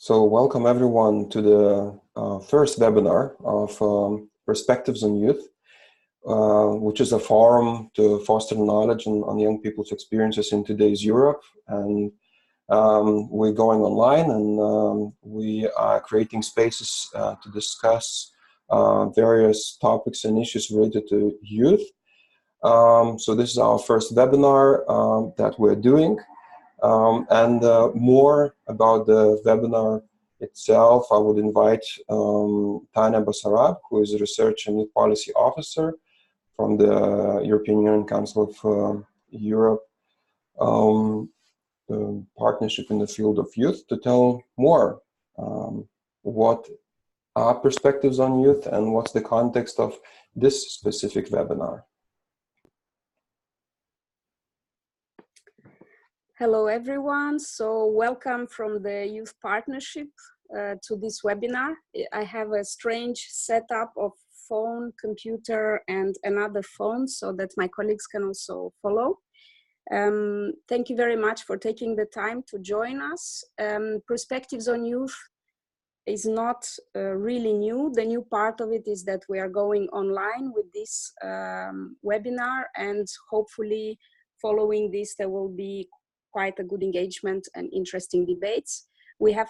So welcome everyone to the first webinar of Perspectives on Youth, which is a forum to foster knowledge on young people's experiences in today's Europe. And we're going online, and we are creating spaces to discuss various topics and issues related to youth. So this is our first webinar that we're doing. And more about the webinar itself, I would invite Tanya Basarab, who is a Research and Youth Policy Officer from the European Union Council of Europe Partnership in the field of youth, to tell more what are perspectives on youth and what's the context of this specific webinar. Hello everyone, so welcome from the Youth Partnership to this webinar. I have a strange setup of phone, computer and another phone so that my colleagues can also follow. Thank you very much for taking the time to join us. Perspectives on Youth is not really new. The new part of it is that we are going online with this webinar, and hopefully following this there will be quite a good engagement and interesting debates. We have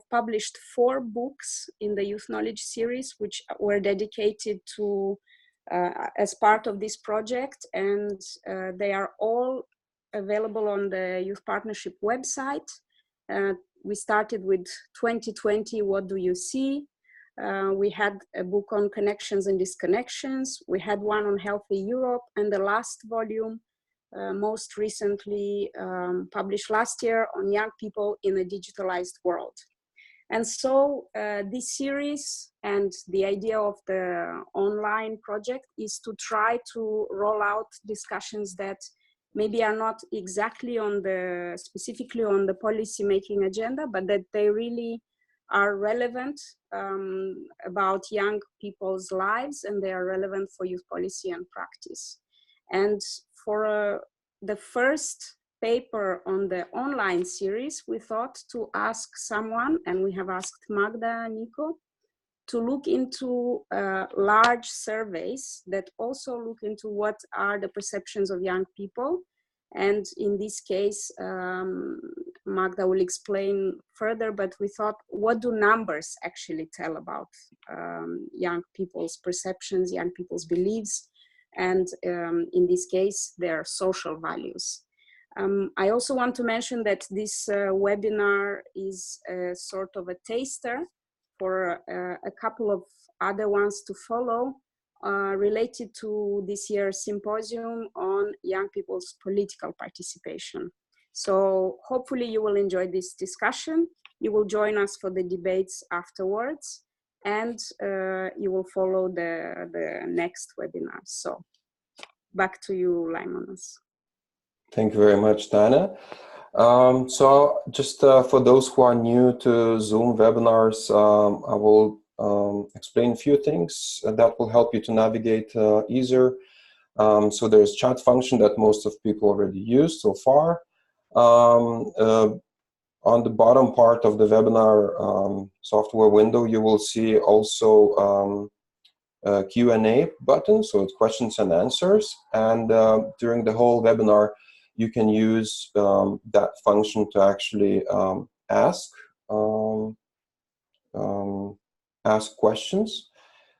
published 4 books in the Youth Knowledge series, which were dedicated to as part of this project, and they are all available on the Youth Partnership website. We started with 2020, What Do You See? We had a book on connections and disconnections. We had one on Healthy Europe, and the last volume most recently published last year on young people in a digitalized world. And so this series and the idea of the online project is to try to roll out discussions that maybe are not exactly on the, specifically on the policy making agenda, but that they really are relevant about young people's lives, and they are relevant for youth policy and practice. And for the first paper on the online series, we thought to ask someone, and we have asked Magda Nico, to look into large surveys that also look into what are the perceptions of young people. And in this case, Magda will explain further, but we thought, what do numbers actually tell about young people's perceptions, young people's beliefs, and in this case, their social values. I also want to mention that this webinar is a sort of a taster for a couple of other ones to follow related to this year's symposium on young people's political participation. So hopefully you will enjoy this discussion. You will join us for the debates afterwards, and you will follow the next webinar. So back to you, Laimonas. Thank you very much, Tanya. So just for those who are new to Zoom webinars, I will explain a few things that will help you to navigate easier. So there's chat function that most of people already use so far. On the bottom part of the webinar software window, you will see also a Q&A button, so it's questions and answers. And during the whole webinar, you can use that function to actually ask questions.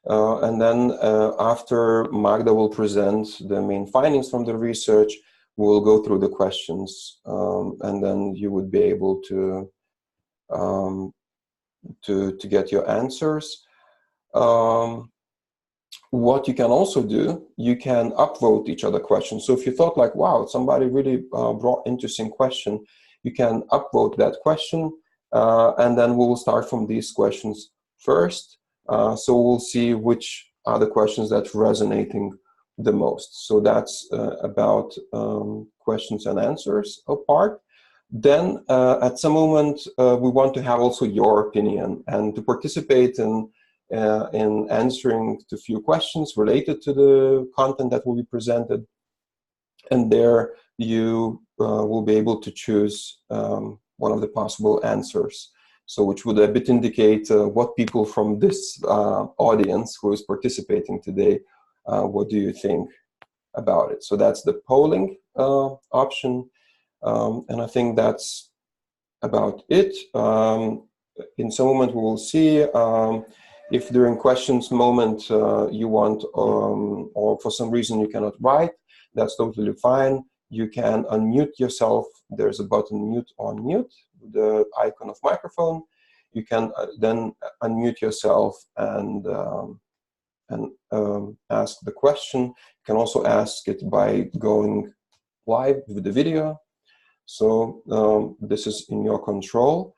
And then after Magda will present the main findings from the research, we'll go through the questions, and then you would be able to get your answers. What you can also do, you can upvote each other questions. So if you thought like, wow, somebody really brought interesting question, you can upvote that question, and then we'll start from these questions first. So we'll see which are the questions that are resonating the most. So that's about questions and answers part. Then at some moment, we want to have also your opinion, and to participate in answering to few questions related to the content that will be presented. And there you will be able to choose one of the possible answers. So which would a bit indicate what people from this audience who is participating today, what do you think about it? So that's the polling option. And I think that's about it. In some moment we will see if during questions moment you want, or for some reason you cannot write, that's totally fine. You can unmute yourself. There's a button mute on mute, the icon of microphone. You can then unmute yourself and ask the question. You can also ask it by going live with the video. So this is in your control.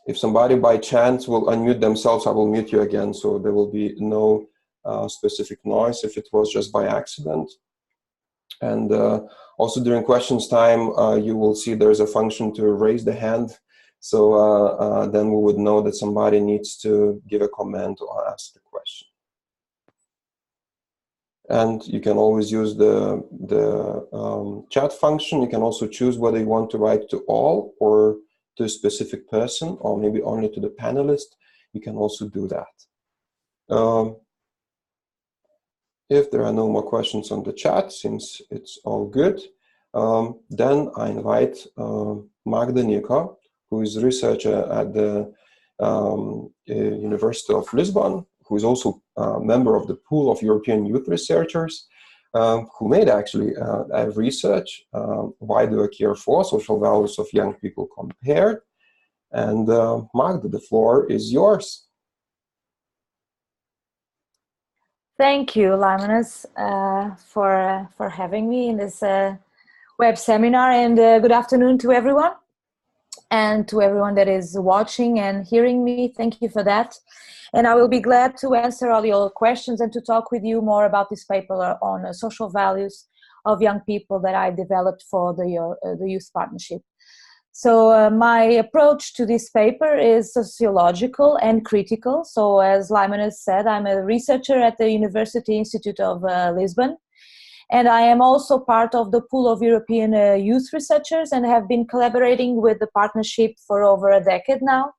If somebody by chance will unmute themselves, I will mute you again, so there will be no specific noise if it was just by accident. And also during questions time, you will see there's a function to raise the hand. So then we would know that somebody needs to give a comment or ask the question. And you can always use the chat function. You can also choose whether you want to write to all or to a specific person, or maybe only to the panelist. You can also do that. If there are no more questions on the chat, since it's all good, then I invite Magda Nico, who is a researcher at the University of Lisbon, who is also a member of the pool of European youth researchers, who made actually a research, why do I care for social values of young people compared. And Magda, the floor is yours. Thank you, Limonas, for having me in this web seminar, and good afternoon to everyone, and to everyone that is watching and hearing me. Thank you for that. And I will be glad to answer all your questions and to talk with you more about this paper on social values of young people that I developed for the Youth Partnership. So my approach to this paper is sociological and critical. So as Limonas said, I'm a researcher at the University Institute of Lisbon. And I am also part of the pool of European youth researchers and have been collaborating with the partnership for over a decade now,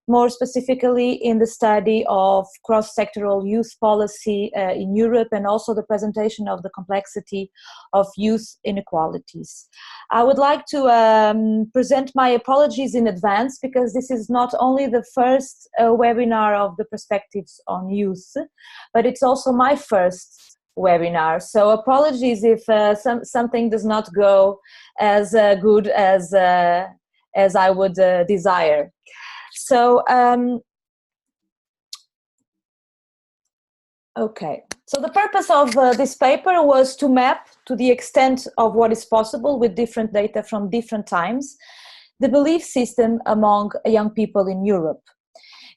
more specifically in the study of cross-sectoral youth policy in Europe, and also the presentation of the complexity of youth inequalities. I would like to present my apologies in advance, because this is not only the first webinar of the perspectives on youth, but it's also my first webinar. So apologies if something does not go as good as I would desire. So, okay. So the purpose of this paper was to map, to the extent of what is possible with different data from different times, the belief system among young people in Europe.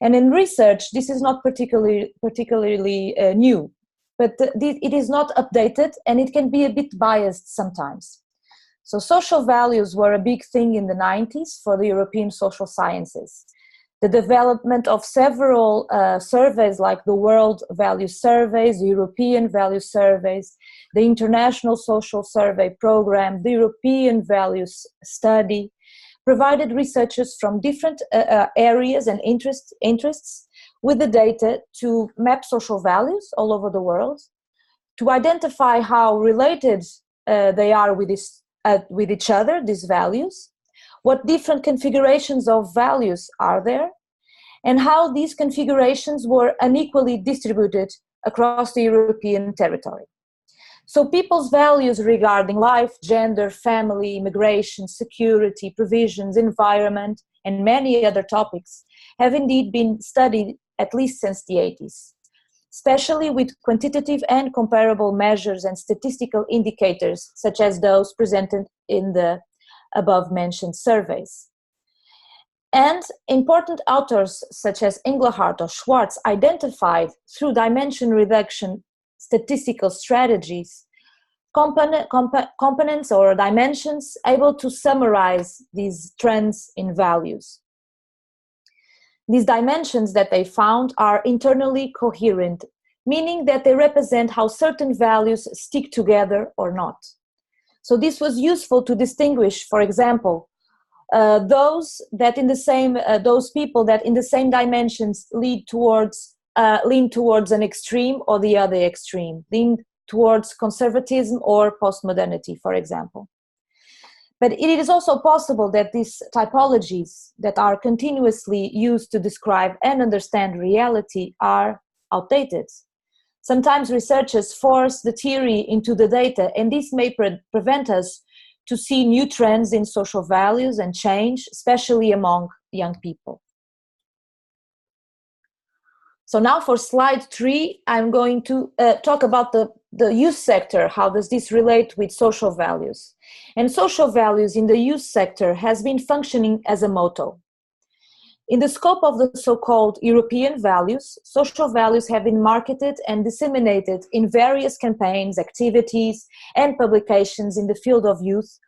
And in research, this is not particularly new, but it is not updated, and it can be a bit biased sometimes. So social values were a big thing in the 90s for the European social sciences. The development of several surveys like the World Value Surveys, the European Value Surveys, the International Social Survey Program, the European Values Study, provided researchers from different areas and interests with the data to map social values all over the world, to identify how related they are with each other, these values, what different configurations of values are there, and how these configurations were unequally distributed across the European territory. So people's values regarding life, gender, family, immigration, security, provisions, environment, and many other topics have indeed been studied at least since the 80s, especially with quantitative and comparable measures and statistical indicators, such as those presented in the above-mentioned surveys. And important authors such as Engelhardt or Schwartz identified through dimension reduction statistical strategies components or dimensions able to summarize these trends in values. These dimensions that they found are internally coherent, meaning that they represent how certain values stick together or not. So this was useful to distinguish, for example, those people that in the same dimensions lean towards an extreme or the other extreme, lean towards conservatism or postmodernity, for example. But it is also possible that these typologies that are continuously used to describe and understand reality are outdated. Sometimes researchers force the theory into the data, and this may prevent us to see new trends in social values and change, especially among young people. So now for slide 3, I'm going to talk about the youth sector. How does this relate with social values? And social values in the youth sector has been functioning as a motto. In the scope of the so-called European values, social values have been marketed and disseminated in various campaigns, activities, and publications in the field of youth,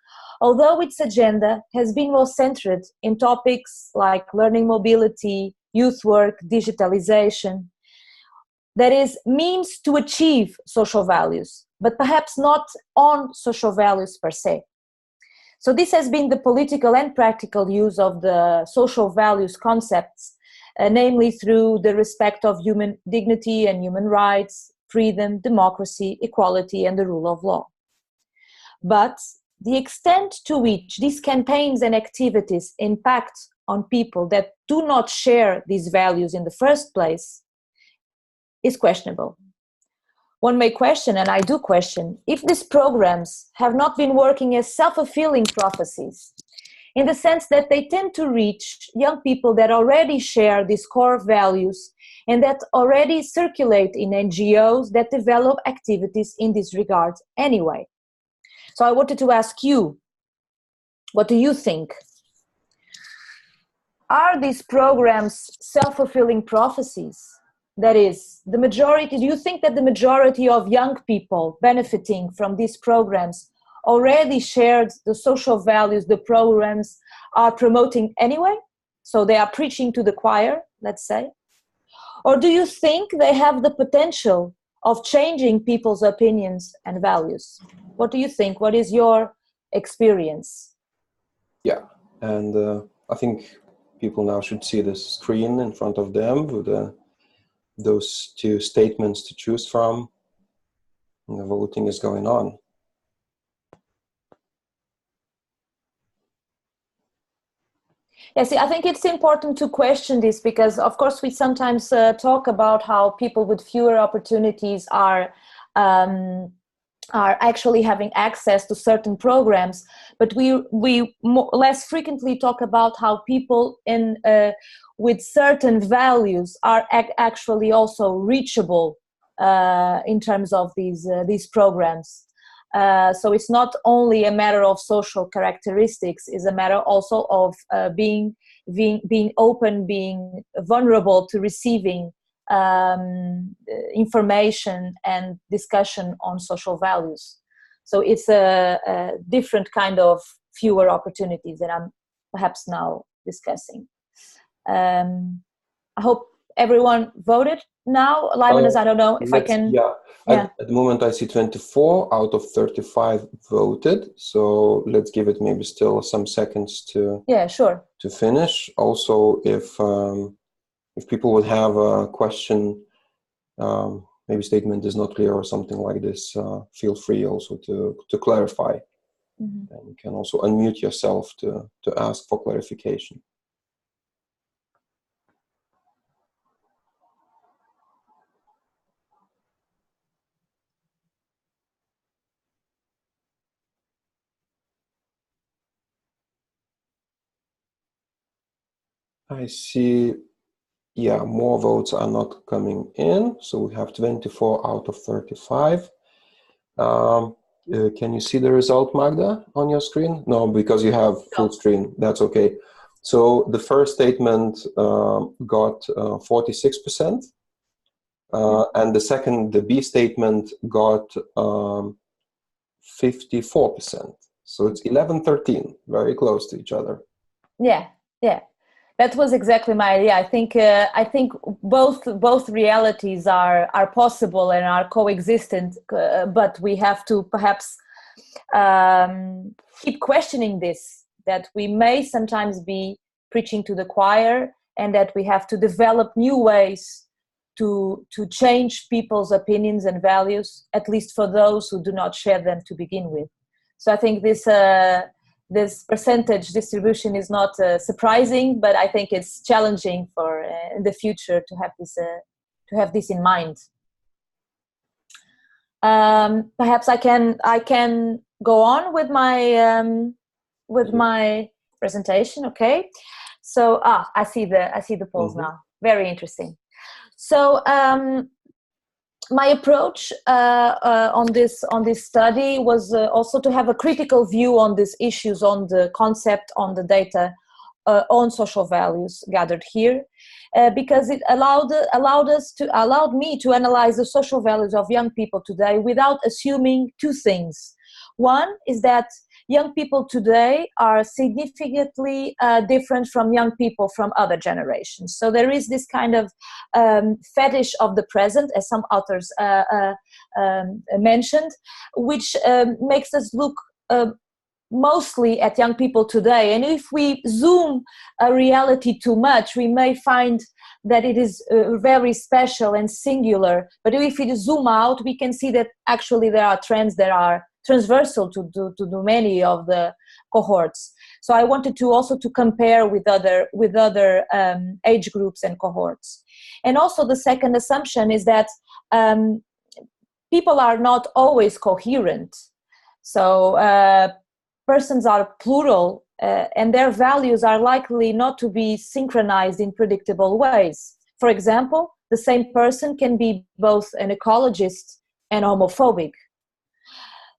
although its agenda has been more centered in topics like learning mobility, youth work, digitalization. That is, means to achieve social values, but perhaps not on social values per se. So this has been the political and practical use of the social values concepts, namely through the respect of human dignity and human rights, freedom, democracy, equality, and the rule of law. But the extent to which these campaigns and activities impact on people that do not share these values in the first place is questionable. One may question, and I do question, if these programs have not been working as self-fulfilling prophecies, in the sense that they tend to reach young people that already share these core values and that already circulate in NGOs that develop activities in this regard anyway. So I wanted to ask you, what do you think? Are these programs self-fulfilling prophecies? That is, the majority, do you think that the majority of young people benefiting from these programs already shared the social values the programs are promoting anyway? So they are preaching to the choir, let's say? Or do you think they have the potential of changing people's opinions and values? What do you think? What is your experience? Yeah, and I think people now should see the screen in front of them with those two statements to choose from. And the voting is going on. Yes, I think it's important to question this because, of course, we sometimes talk about how people with fewer opportunities are actually having access to certain programs, but we less frequently talk about how people with certain values are actually also reachable in terms of these programs. So it's not only a matter of social characteristics; it's a matter also of being open, being vulnerable to receiving information and discussion on social values. So it's a different kind of fewer opportunities that I'm perhaps now discussing. I hope everyone voted now. Lymanus, I don't know if I can... Yeah. At the moment I see 24 out of 35 voted. So let's give it maybe still some seconds to finish. Also, if people would have a question, maybe statement is not clear or something like this, feel free also to clarify. Mm-hmm. And you can also unmute yourself to ask for clarification. I see, yeah, more votes are not coming in. So we have 24 out of 35. Can you see the result, Magda, on your screen? No, because you have full screen. That's okay. So the first statement got 46%. And the B statement got 54%. So it's 11-13, very close to each other. Yeah. That was exactly my idea. I think both realities are possible and are coexistent, but we have to perhaps keep questioning this that we may sometimes be preaching to the choir, and that we have to develop new ways to change people's opinions and values, at least for those who do not share them to begin with. So I think this percentage distribution is not surprising, but I think it's challenging for in the future to have this in mind. Perhaps I can go on with my presentation. Okay, so I see the polls now. Very interesting. So my approach on this study was also to have a critical view on these issues, on the concept, on the data, on social values gathered here, because it allowed me to analyze the social values of young people today without assuming two things. One is that young people today are significantly different from young people from other generations. So there is this kind of fetish of the present, as some authors mentioned, which makes us look mostly at young people today. And if we zoom a reality too much, we may find that it is very special and singular. But if we zoom out, we can see that actually there are trends that are transversal to many of the cohorts. So I wanted to also to compare with other age groups and cohorts. And also the second assumption is that people are not always coherent. So persons are plural, and their values are likely not to be synchronized in predictable ways. For example, the same person can be both an ecologist and homophobic.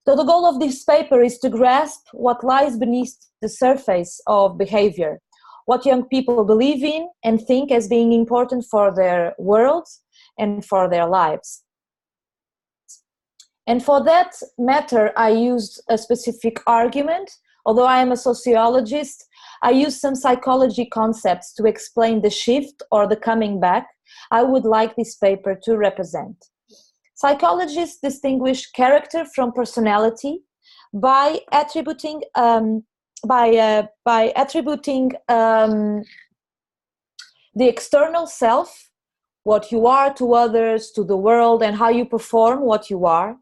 So the goal of this paper is to grasp what lies beneath the surface of behavior, what young people believe in and think as being important for their world and for their lives. And for that matter, I used a specific argument. Although I am a sociologist, I used some psychology concepts to explain the shift or the coming back I would like this paper to represent. Psychologists distinguish character from personality by attributing the external self, what you are to others, to the world, and how you perform what you are,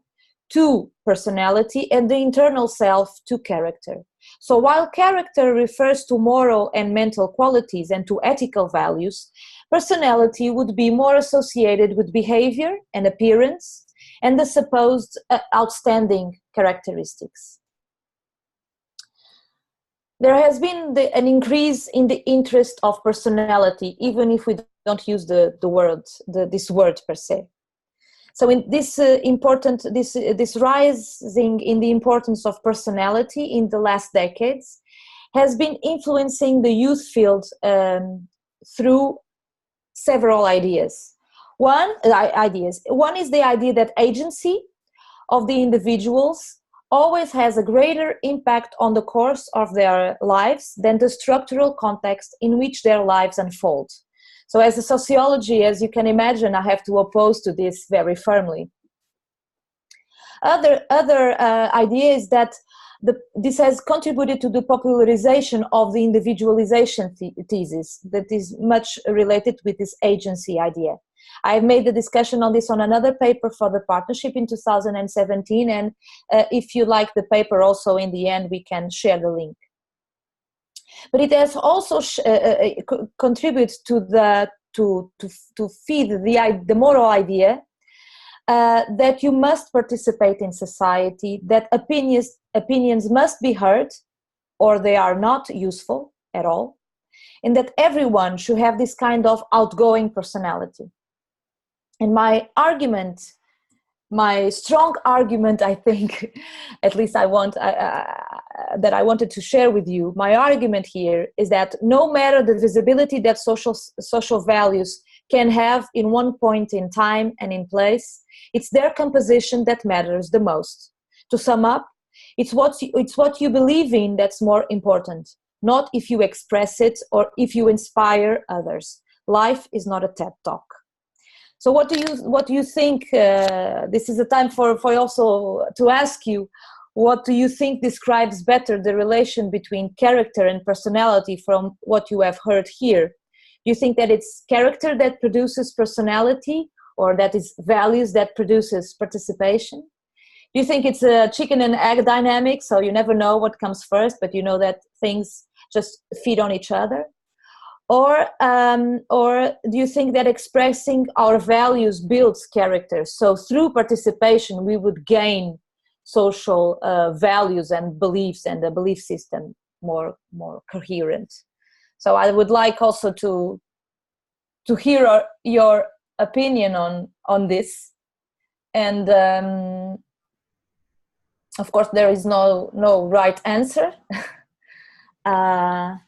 to personality, and the internal self to character. So while character refers to moral and mental qualities and to ethical values, personality would be more associated with behavior and appearance and the supposed outstanding characteristics. There has been an increase in the interest of personality, even if we don't use this word per se. So in this this rising in the importance of personality in the last decades has been influencing the youth field through several ideas. One is the idea that agency of the individuals always has a greater impact on the course of their lives than the structural context in which their lives unfold. So as a sociology, as you can imagine, I have to oppose to this very firmly. Other idea is that this has contributed to the popularization of the individualization thesis that is much related with this agency idea. I have made the discussion on this on another paper for the partnership in 2017, and if you like the paper also in the end, we can share the link. But it has also contributes to feed the moral idea that you must participate in society, that opinions must be heard or they are not useful at all, and that everyone should have this kind of outgoing personality. And my strong argument, I think, at least that I wanted to share with you, my argument here is that no matter the visibility that social values can have in one point in time and in place, it's their composition that matters the most. To sum up, it's what you believe in that's more important, not if you express it or if you inspire others. Life is not a TED Talk. So what do you think? This is a time for also to ask you, what do you think describes better the relation between character and personality from what you have heard here? Do you think that it's character that produces personality, or that is values that produces participation? Do you think it's a chicken and egg dynamic, so you never know what comes first, but you know that things just feed on each other? Or do you think that expressing our values builds character? So through participation, we would gain social values and beliefs, and the belief system more coherent. So I would like also to hear your opinion on this. And of course, there is no right answer. I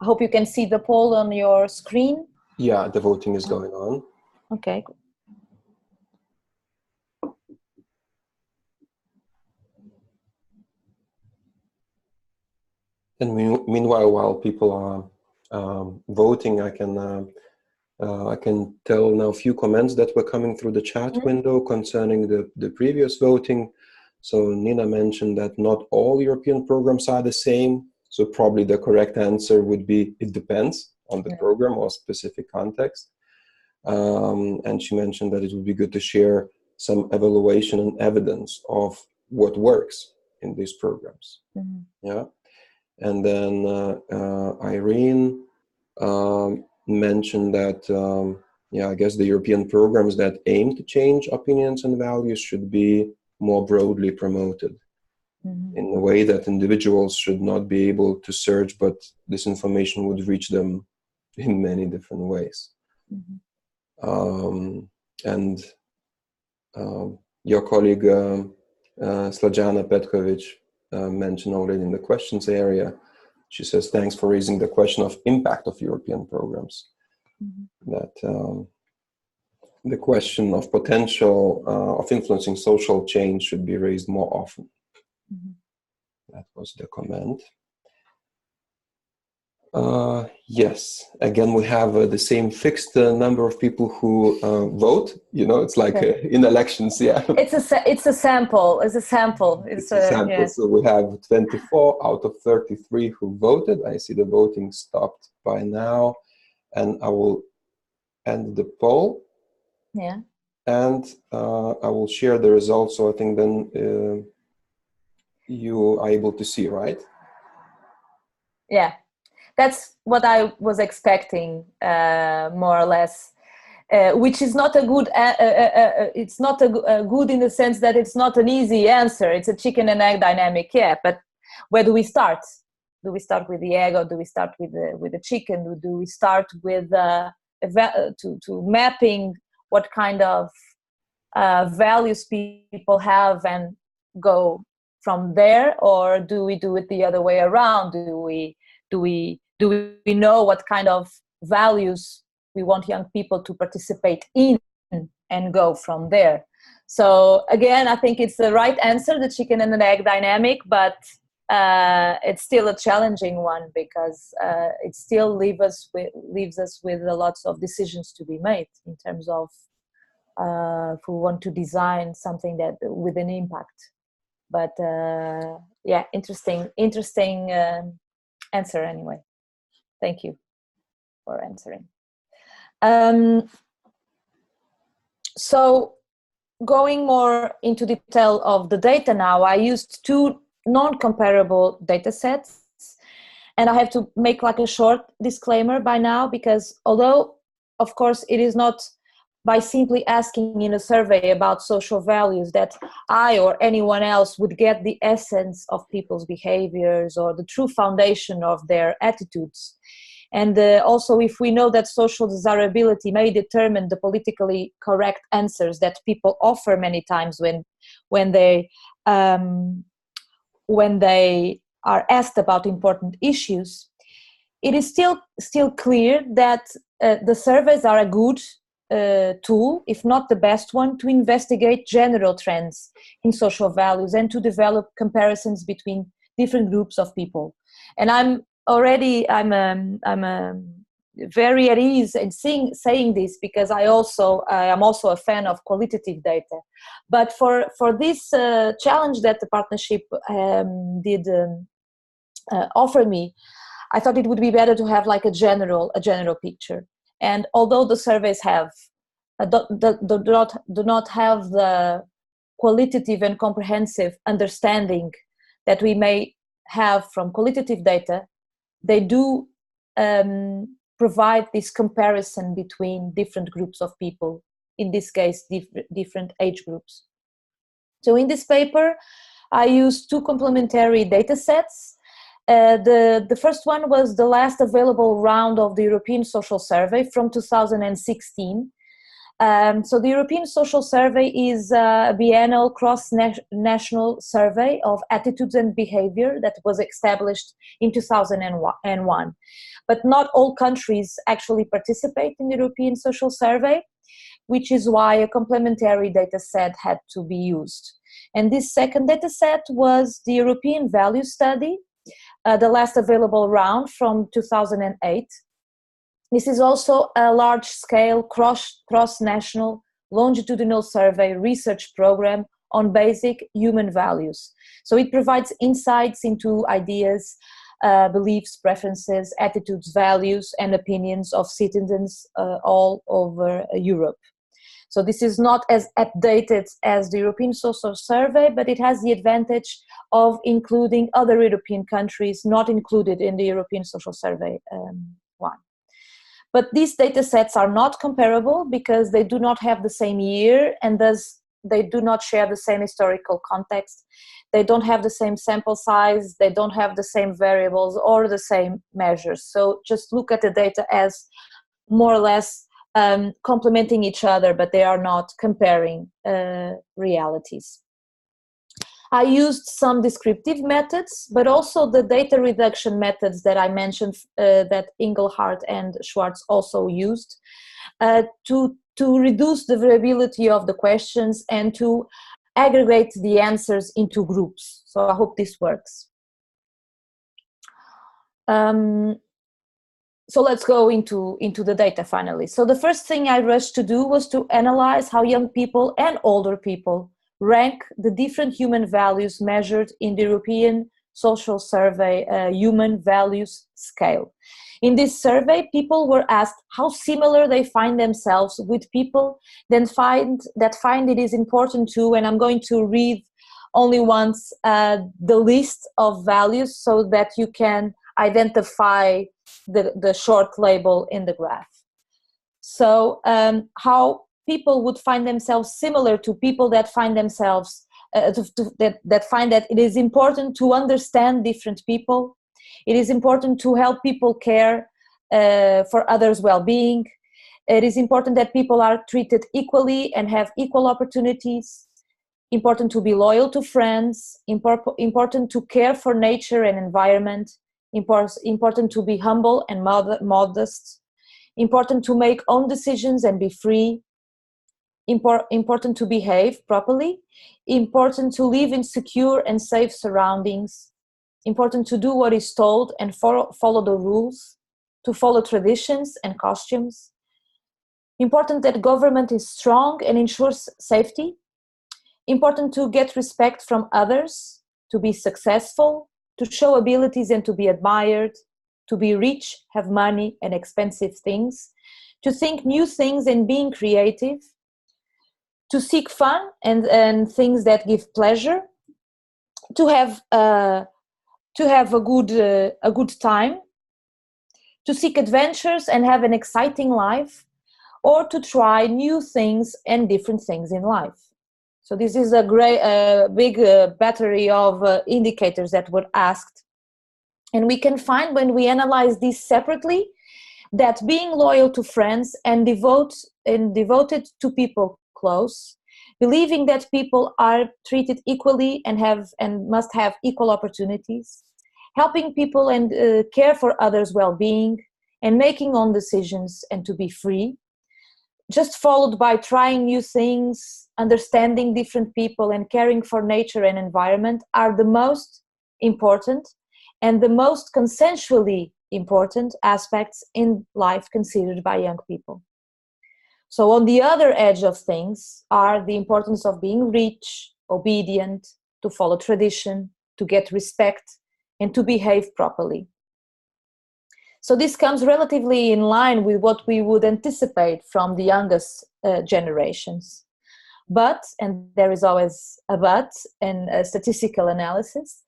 hope you can see the poll on your screen. Yeah, the voting is going on. Okay. And meanwhile, while people are voting, I can tell now a few comments that were coming through the chat window concerning the previous voting. So Nina mentioned that not all European programs are the same. So probably the correct answer would be, it depends on the program or specific context. And she mentioned that it would be good to share some evaluation and evidence of what works in these programs. Yeah. And then Irene mentioned that, I guess the European programs that aim to change opinions and values should be more broadly promoted in a way that individuals should not be able to search, but this information would reach them in many different ways. And your colleague Slajana Petkovic mentioned already in the questions area. She says, thanks for raising the question of impact of European programs. That the question of potential of influencing social change should be raised more often. That was the comment. Yes, again, we have the same fixed number of people who vote. You know, it's like in elections, yeah. It's a sample. It's a sample. It's a sample. Yeah. So we have 24 out of 33 who voted. I see the voting stopped by now, and I will end the poll. Yeah. And I will share the results. So I think then you are able to see, right? Yeah. That's what I was expecting, more or less, which is not a good. It's not a good in the sense that it's not an easy answer. It's a chicken and egg dynamic, yeah. But where do we start? Do we start with the egg, or do we start with the chicken? Do we start with to mapping what kind of values people have and go from there, or do we do it the other way around? Do we know what kind of values we want young people to participate in and go from there? So again, I think it's the right answer, the chicken and the egg dynamic, but it's still a challenging one, because it still leaves us with lots of decisions to be made in terms of if we want to design something that with an impact. But yeah, interesting answer anyway. Thank you for answering. So going more into detail of the data now, I used two non-comparable data sets, and I have to make like a short disclaimer by now, because although of course it is not by simply asking in a survey about social values that I or anyone else would get the essence of people's behaviors or the true foundation of their attitudes. And also, if we know that social desirability may determine the politically correct answers that people offer many times when they are asked about important issues, it is still clear that the surveys are a good tool, if not the best one, to investigate general trends in social values and to develop comparisons between different groups of people. And I'm very at ease in saying this, because I am also a fan of qualitative data. But for this challenge that the partnership did offer me, I thought it would be better to have like a general picture. And although the surveys have do not have the qualitative and comprehensive understanding that we may have from qualitative data, they do provide this comparison between different groups of people, in this case different age groups. So in this paper I used two complementary data sets. The first one was the last available round of the European Social Survey from 2016. So the European Social Survey is a biennial cross-national survey of attitudes and behavior that was established in 2001. But not all countries actually participate in the European Social Survey, which is why a complementary data set had to be used. And this second data set was the European Value Study, the last available round from 2008. This is also a large-scale cross-national longitudinal survey research program on basic human values. So it provides insights into ideas, beliefs, preferences, attitudes, values, and opinions of citizens all over Europe. So this is not as updated as the European Social Survey, but it has the advantage of including other European countries not included in the European Social Survey one. But these data sets are not comparable because they do not have the same year, and thus they do not share the same historical context. They don't have the same sample size, they don't have the same variables or the same measures. So just look at the data as more or less complementing each other, but they are not comparing realities. I used some descriptive methods, but also the data reduction methods that I mentioned that Engelhardt and Schwartz also used to reduce the variability of the questions and to aggregate the answers into groups. So I hope this works. So let's go into the data finally. So the first thing I rushed to do was to analyze how young people and older people rank the different human values measured in the European Social Survey Human Values Scale. In this survey, people were asked how similar they find themselves with people that find it is important to, and I'm going to read only once the list of values so that you can identify the short label in the graph. So how people would find themselves similar to people that find themselves that find that it is important to understand different people. It is important to help people care for others' well-being. It is important that people are treated equally and have equal opportunities. Important to be loyal to friends. Important to care for nature and environment. Important to be humble and modest. Important to make own decisions and be free. Important to behave properly. Important to live in secure and safe surroundings. Important to do what is told and follow the rules. To follow traditions and costumes. Important that government is strong and ensures safety. Important to get respect from others. To be successful. To show abilities and to be admired. To be rich, have money and expensive things. To think new things and being creative. To seek fun and things that give pleasure. To have a good time. To seek adventures and have an exciting life. Or to try new things and different things in life. So this is a big battery of indicators that were asked. And we can find when we analyze these separately that being loyal to friends and devoted to people close, believing that people are treated equally and must have equal opportunities, helping people and care for others' well-being, and making own decisions and to be free, just followed by trying new things, understanding different people, and caring for nature and environment are the most important and the most consensually important aspects in life considered by young people. So on the other edge of things are the importance of being rich, obedient, to follow tradition, to get respect, and to behave properly. So this comes relatively in line with what we would anticipate from the youngest generations. But, and there is always a but in a statistical analysis,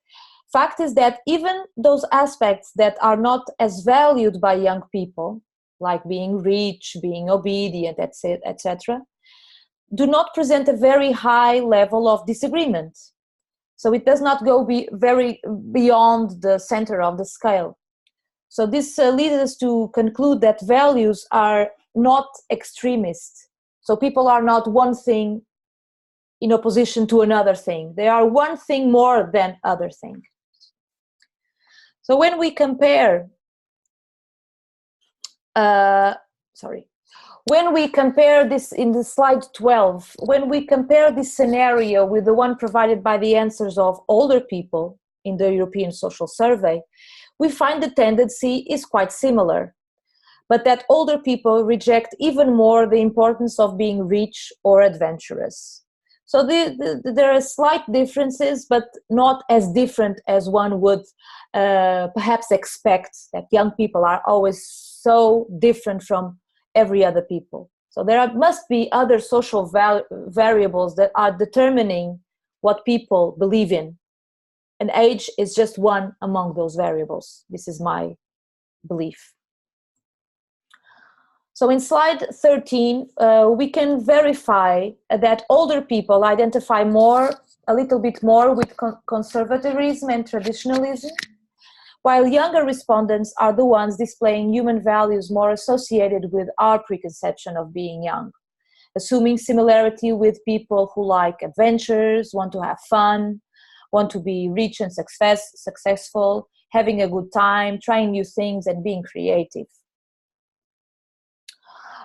fact is that even those aspects that are not as valued by young people, like being rich, being obedient, etc., do not present a very high level of disagreement. So it does not go very beyond the center of the scale. So this leads us to conclude that values are not extremist. So people are not one thing in opposition to another thing. They are one thing more than other thing. So when we compare, when we compare this in the slide 12, when we compare this scenario with the one provided by the answers of older people in the European Social Survey, we find the tendency is quite similar, but that older people reject even more the importance of being rich or adventurous. So there are slight differences, but not as different as one would perhaps expect, that young people are always so different from every other people. So must be other social variables that are determining what people believe in. And age is just one among those variables. This is my belief. So in slide 13, we can verify that older people identify a little bit more with conservatism and traditionalism, while younger respondents are the ones displaying human values more associated with our preconception of being young, assuming similarity with people who like adventures, want to have fun, want to be rich and successful, having a good time, trying new things, and being creative.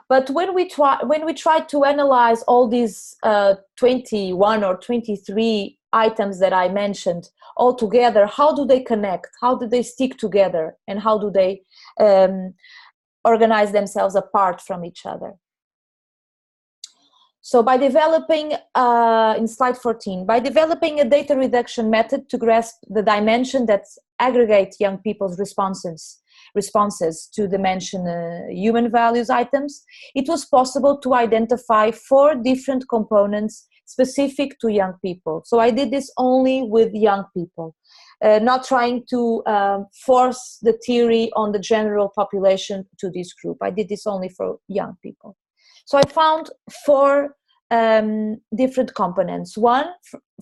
But when we try to analyze all these 21 or 23 items that I mentioned all together, how do they connect? How do they stick together? And how do they organize themselves apart from each other? So by developing, in slide 14, by developing a data reduction method to grasp the dimension that aggregate young people's responses to the mentioned human values items, it was possible to identify 4 different components specific to young people. So I did this only with young people, not trying to force the theory on the general population to this group. I did this only for young people. So I found 4 different components. One,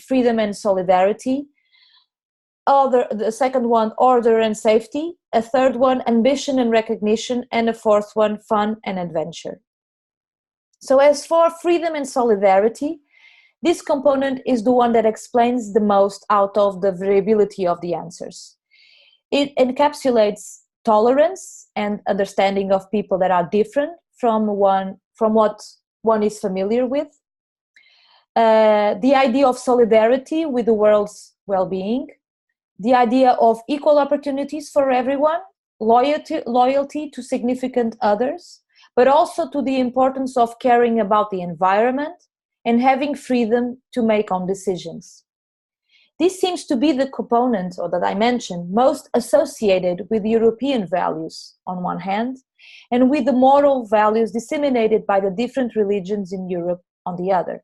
freedom and solidarity. The second one, order and safety. A third one, ambition and recognition. And a fourth one, fun and adventure. So as for freedom and solidarity, this component is the one that explains the most out of the variability of the answers. It encapsulates tolerance and understanding of people that are different from what one is familiar with. The idea of solidarity with the world's well-being. The idea of equal opportunities for everyone, loyalty to significant others, but also to the importance of caring about the environment and having freedom to make own decisions. This seems to be the component or the dimension most associated with European values on one hand, and with the moral values disseminated by the different religions in Europe on the other.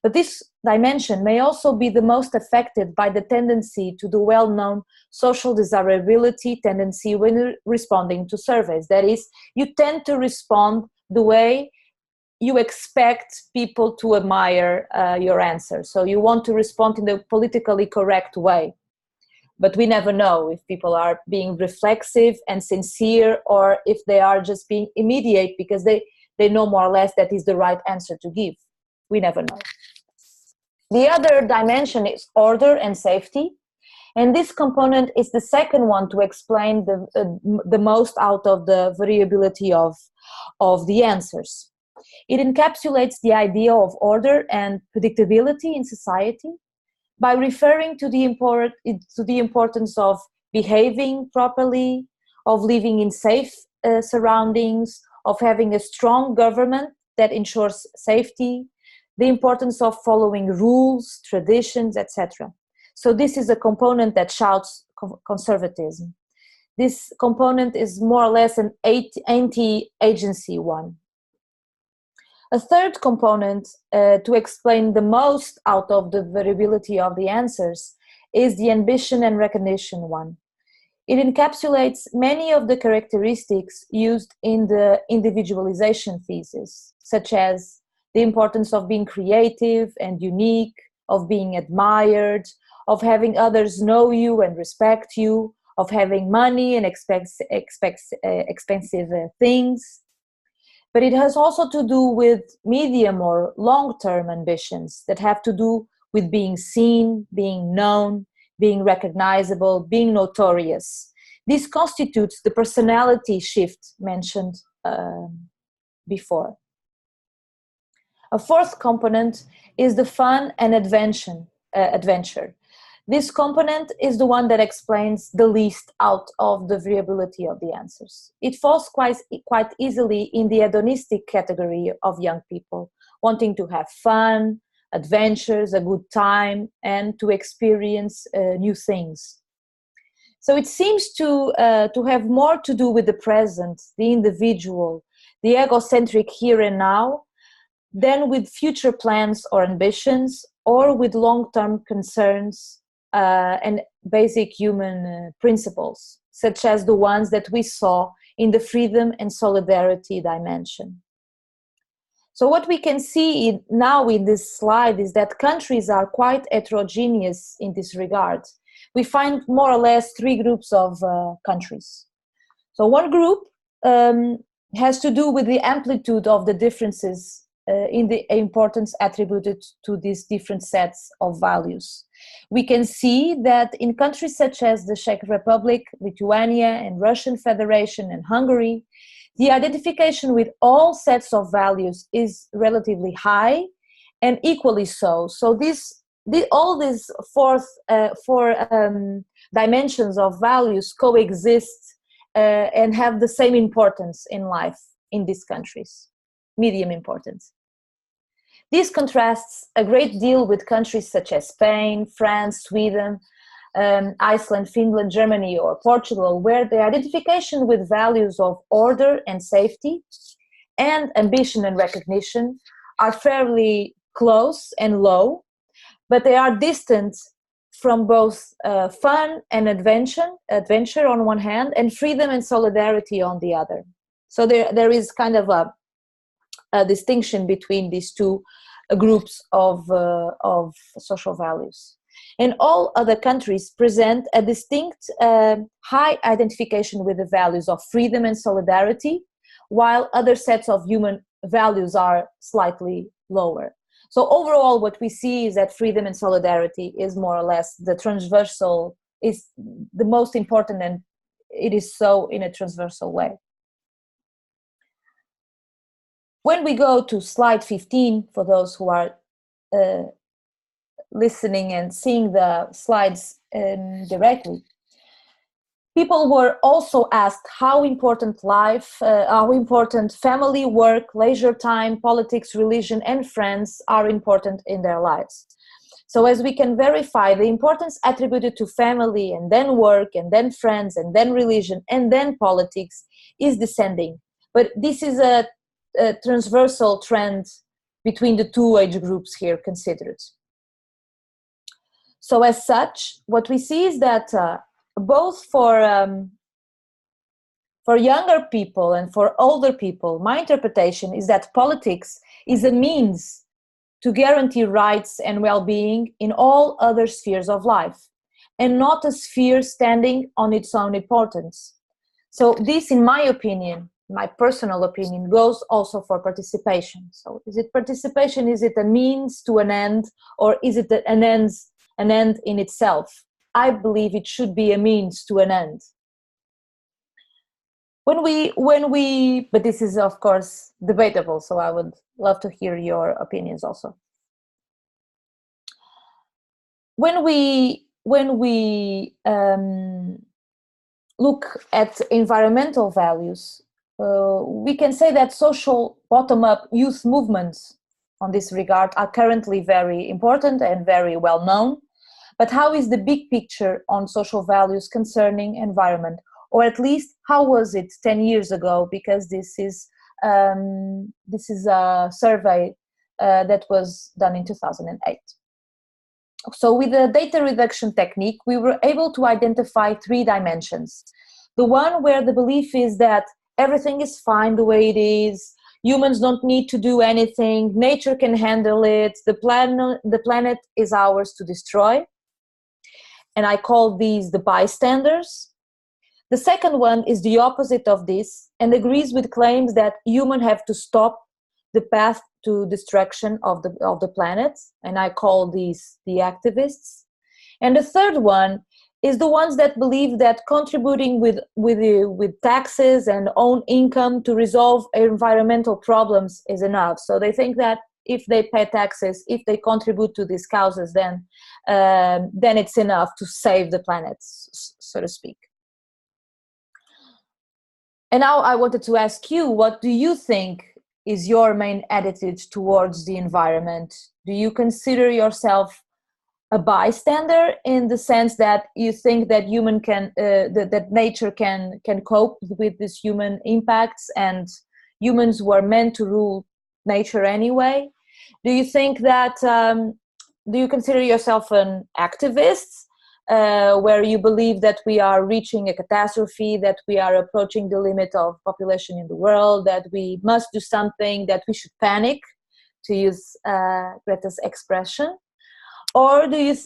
But this dimension may also be the most affected by the tendency to the well-known social desirability tendency when responding to surveys. That is, you tend to respond the way you expect people to admire your answer. So you want to respond in the politically correct way. But we never know if people are being reflexive and sincere, or if they are just being immediate because they know more or less that is the right answer to give. We never know. The other dimension is order and safety. And this component is the second one to explain the most out of the variability of the answers. It encapsulates the idea of order and predictability in society by referring to the importance of behaving properly, of living in safe surroundings, of having a strong government that ensures safety, the importance of following rules, traditions, etc. So this is a component that shouts conservatism. This component is more or less an anti-agency one. A third component to explain the most out of the variability of the answers is the ambition and recognition one. It encapsulates many of the characteristics used in the individualization thesis, such as the importance of being creative and unique, of being admired, of having others know you and respect you, of having money and expensive things. But it has also to do with medium or long-term ambitions that have to do with being seen, being known, being recognizable, being notorious. This constitutes the personality shift mentioned before. A fourth component is the fun and adventure. This component is the one that explains the least out of the variability of the answers. It falls quite easily in the hedonistic category of young people, wanting to have fun, adventures, a good time, and to experience new things. So it seems to have more to do with the present, the individual, the egocentric here and now, than with future plans or ambitions, or with long-term concerns and basic human principles, such as the ones that we saw in the freedom and solidarity dimension. So what we can see now in this slide is that countries are quite heterogeneous in this regard. We find more or less three groups of countries. So one group has to do with the amplitude of the differences in the importance attributed to these different sets of values. We can see that in countries such as the Czech Republic, Lithuania, and Russian Federation and Hungary, the identification with all sets of values is relatively high and equally so. So all these four dimensions of values coexist and have the same importance in life in these countries, medium importance. This contrasts a great deal with countries such as Spain, France, Sweden, Iceland, Finland, Germany, or Portugal, where the identification with values of order and safety and ambition and recognition are fairly close and low, but they are distant from both fun and adventure on one hand, and freedom and solidarity on the other. So there is kind of a distinction between these two groups of social values. And all other countries present a distinct high identification with the values of freedom and solidarity, while other sets of human values are slightly lower. So overall, what we see is that freedom and solidarity is more or less the transversal, is the most important, and it is so in a transversal way. When we go to slide 15, for those who are listening and seeing the slides directly, people were also asked how important how important family, work, leisure time, politics, religion, and friends are important in their lives. So as we can verify, the importance attributed to family and then work and then friends and then religion and then politics is descending. But this is a transversal trend between the two age groups here considered. So as such, what we see is that both for younger people and for older people, my interpretation is that politics is a means to guarantee rights and well-being in all other spheres of life, and not a sphere standing on its own importance. So this, in my opinion, my personal opinion, goes also for participation. So is it participation, is it a means to an end, or is it an end in itself? I believe it should be a means to an end. When we, but this is of course debatable, so I would love to hear your opinions also. When we look at environmental values, we can say that social bottom-up youth movements on this regard are currently very important and very well known. But how is the big picture on social values concerning environment? Or at least, how was it 10 years ago? Because this is a survey that was done in 2008. So with the data reduction technique, we were able to identify 3 dimensions. The one where the belief is that everything is fine the way it is, humans don't need to do anything, nature can handle it, the planet is ours to destroy. And I call these the bystanders. The second one is the opposite of this and agrees with claims that humans have to stop the path to destruction of the planet, and I call these the activists. And the third one is the ones that believe that contributing with taxes and own income to resolve environmental problems is enough. So they think that if they pay taxes, if they contribute to these causes, then it's enough to save the planet, so to speak. And now I wanted to ask you, what do you think is your main attitude towards the environment? Do you consider yourself a bystander in the sense that you think that that nature can cope with these human impacts and humans were meant to rule nature anyway? Do you think that, do you consider yourself an activist where you believe that we are reaching a catastrophe, that we are approaching the limit of population in the world, that we must do something, that we should panic, to use Greta's expression? Or do you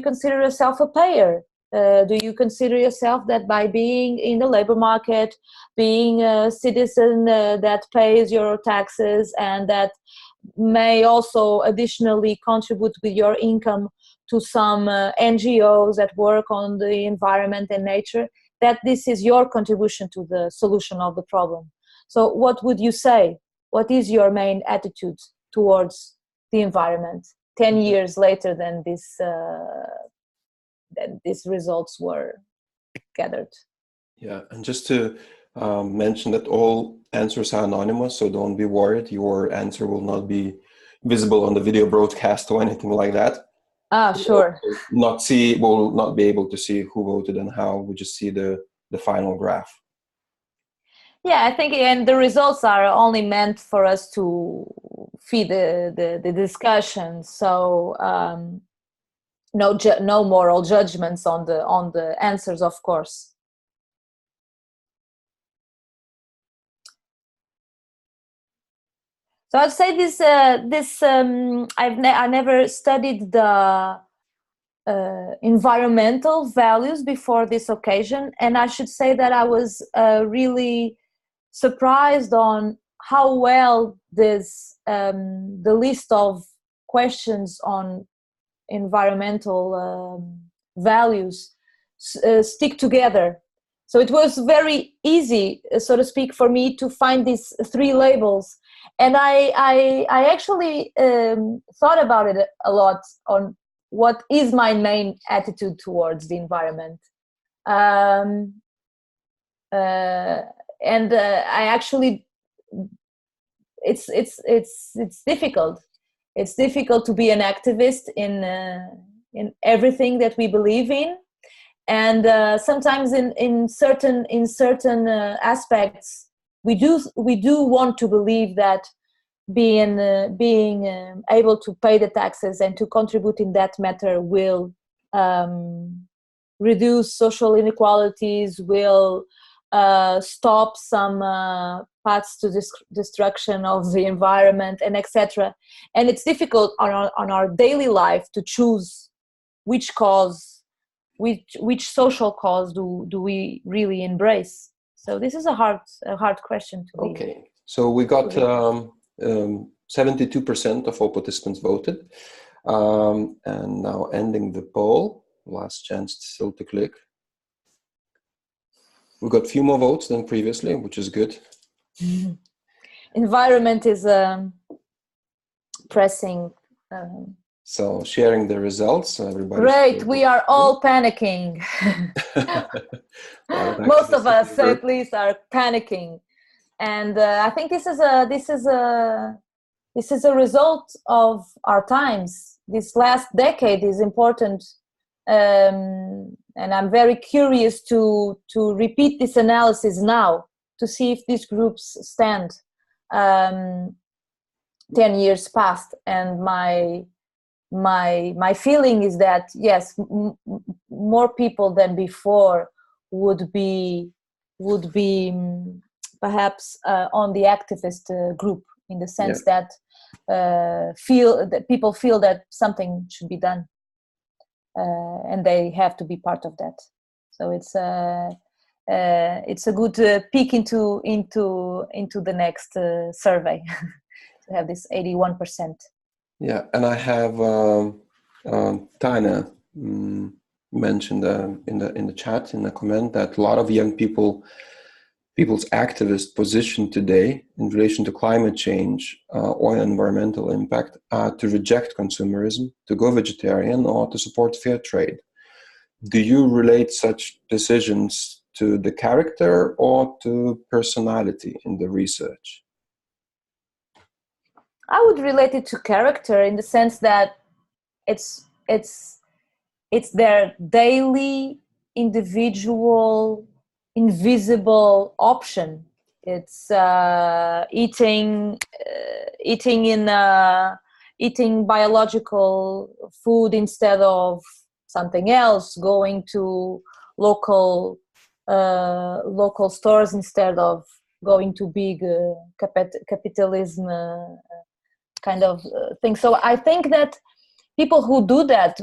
consider yourself a payer? Do you consider yourself that by being in the labor market, being a citizen that pays your taxes and that may also additionally contribute with your income to some NGOs that work on the environment and nature, that this is your contribution to the solution of the problem? So what would you say? What is your main attitude towards the environment 10 years later than these results were gathered? Yeah, and just to mention that all answers are anonymous, so don't be worried. Your answer will not be visible on the video broadcast or anything like that. Sure. We'll not be able to see who voted and how. We just see the final graph. Yeah, I think, and the results are only meant for us to feed the discussion. So no moral judgments on the answers, of course. So I'd say I never studied the environmental values before this occasion, and I should say that I was really surprised on how well the list of questions on environmental values stick together. So it was very easy, so to speak, for me to find these 3 labels. And I actually thought about it a lot on what is my main attitude towards the environment. And I actually, it's difficult. It's difficult to be an activist in everything that we believe in. And sometimes in certain aspects, we do want to believe that being able to pay the taxes and to contribute in that matter will reduce social inequalities, will stop some paths to destruction of the environment, and etc. And it's difficult on our daily life to choose which social cause do we really embrace. So this is a hard question to be. Okay, so we got 72% of all participants voted, and now ending the poll. Last chance still to click. We got a few more votes than previously, which is good. Environment is a pressing So sharing the results, so everybody. Great, we are all panicking. Most of us, at least, are panicking, and I think this is a result of our times. This last decade is important, and I'm very curious to repeat this analysis now to see if these groups stand 10 years past. And my feeling is that yes, more people than before would be perhaps on the activist group, in the sense that people feel that something should be done, and they have to be part of that. So it's a good peek into the next survey to have this 81%. Yeah, and I have Tana mentioned in the chat, in the comment, that a lot of young people's activist position today in relation to climate change or environmental impact are to reject consumerism, to go vegetarian, or to support fair trade. Do you relate such decisions to the character or to personality in the research? I would relate it to character, in the sense that it's their daily, individual, invisible option. It's eating biological food instead of something else, going to local stores instead of going to big capitalism kind of thing. So I think that people who do that,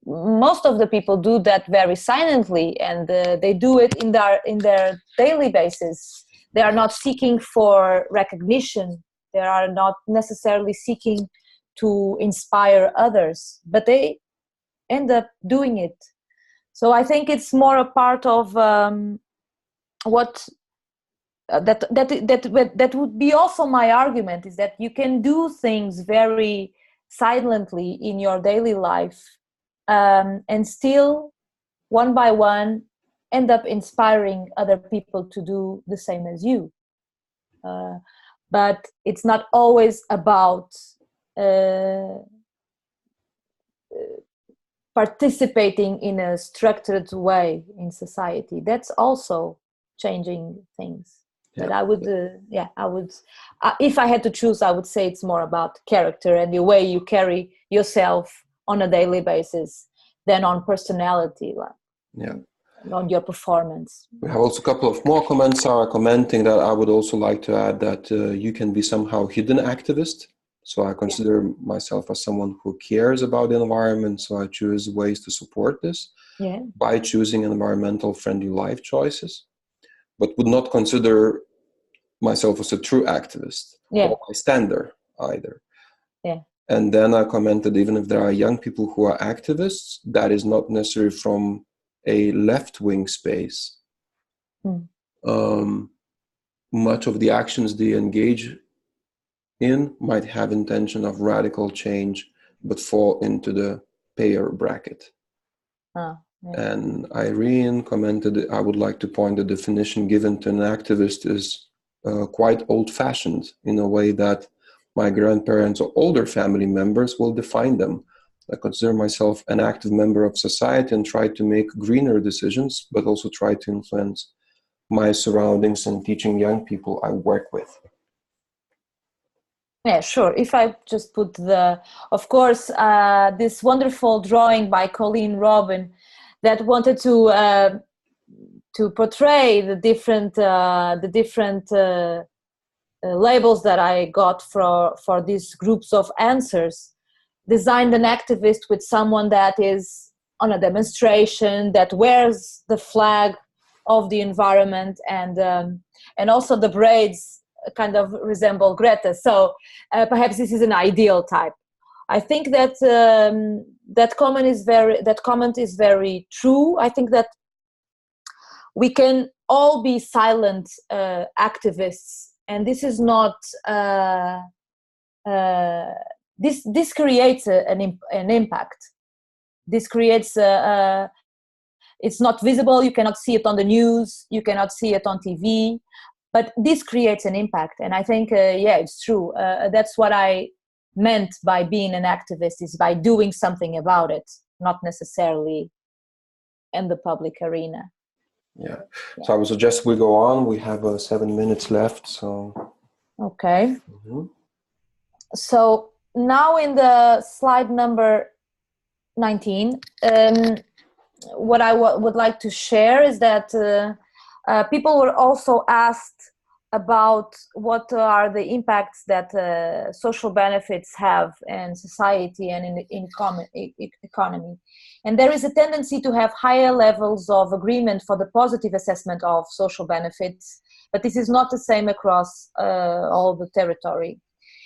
most of the people do that very silently, and they do it in their daily basis. They are not seeking for recognition. They are not necessarily seeking to inspire others, but they end up doing it. So I think it's more a part of what that would be also my argument, is that you can do things very silently in your daily life, and still, one by one, end up inspiring other people to do the same as you. But it's not always about participating in a structured way in society. That's also changing things. But I would, if I had to choose, I would say it's more about character and the way you carry yourself on a daily basis than on personality, on your performance. We have also a couple of more comments. Sarah commenting that I would also like to add that you can be somehow hidden activist. So I consider myself as someone who cares about the environment. So I choose ways to support this by choosing environmental friendly life choices, but would not consider myself as a true activist or bystander either. And then I commented, even if there are young people who are activists, that is not necessarily from a left-wing space. Much of the actions they engage in might have intention of radical change, but fall into the payer bracket. And Irene commented, I would like to point the definition given to an activist is quite old-fashioned, in a way that my grandparents or older family members will define them. I consider myself an active member of society and try to make greener decisions, but also try to influence my surroundings and teaching young people I work with. Yeah, sure. If I just put of course, this wonderful drawing by Colleen Robin that wanted to portray the different labels that I got for these groups of answers, designed an activist with someone that is on a demonstration, that wears the flag of the environment, and also the braids kind of resemble Greta. So perhaps this is an ideal type. I think that that comment is very true. I think that we can all be silent activists, and this is not this creates an impact. This creates it's not visible. You cannot see it on the news. You cannot see it on TV. But this creates an impact. And I think, yeah, it's true. That's what I meant by being an activist, is by doing something about it, not necessarily in the public arena. Yeah. So I would suggest we go on. We have 7 minutes left. So. Okay. So now in the slide number 19, what I would like to share is that people were also asked about what are the impacts that social benefits have in society and in economy. And there is a tendency to have higher levels of agreement for the positive assessment of social benefits, but this is not the same across all the territory.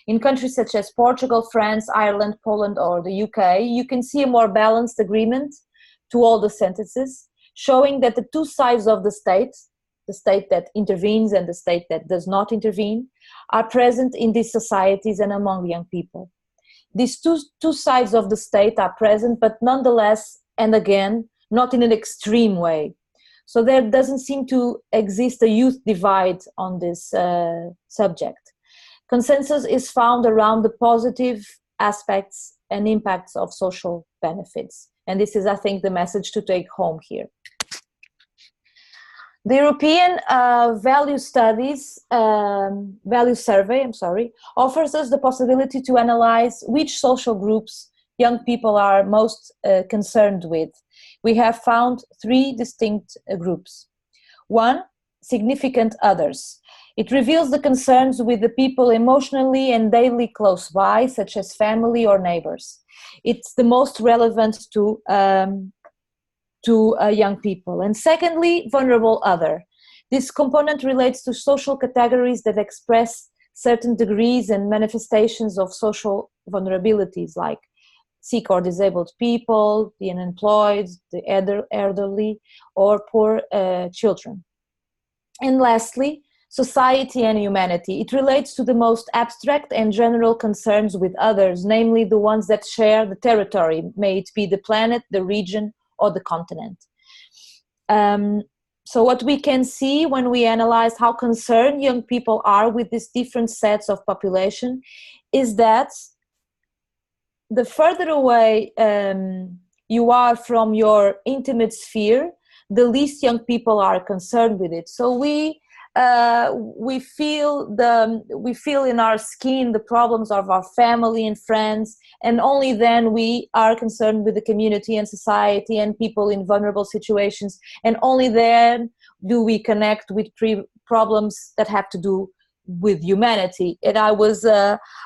In countries such as Portugal, France, Ireland, Poland, or the UK, you can see a more balanced agreement to all the sentences, showing that the two sides of the state that intervenes and the state that does not intervene, are present in these societies and among young people. These two sides of the state are present, but nonetheless, and again, not in an extreme way. So there doesn't seem to exist a youth divide on this subject. Consensus is found around the positive aspects and impacts of social benefits. And this is, I think, the message to take home here. The European Value Survey, offers us the possibility to analyze which social groups young people are most concerned with. We have found 3 distinct groups. 1, significant others. It reveals the concerns with the people emotionally and daily close by, such as family or neighbors. It's the most relevant to young people. And secondly, vulnerable other. This component relates to social categories that express certain degrees and manifestations of social vulnerabilities, like sick or disabled people, the unemployed, the elderly, or poor children. And lastly, society and humanity. It relates to the most abstract and general concerns with others, namely the ones that share the territory, may it be the planet, the region, or the continent. So what we can see when we analyze how concerned young people are with these different sets of population is that the further away you are from your intimate sphere, the least young people are concerned with it. So we feel in our skin the problems of our family and friends, and only then we are concerned with the community and society and people in vulnerable situations, and only then do we connect with problems that have to do with humanity. And I was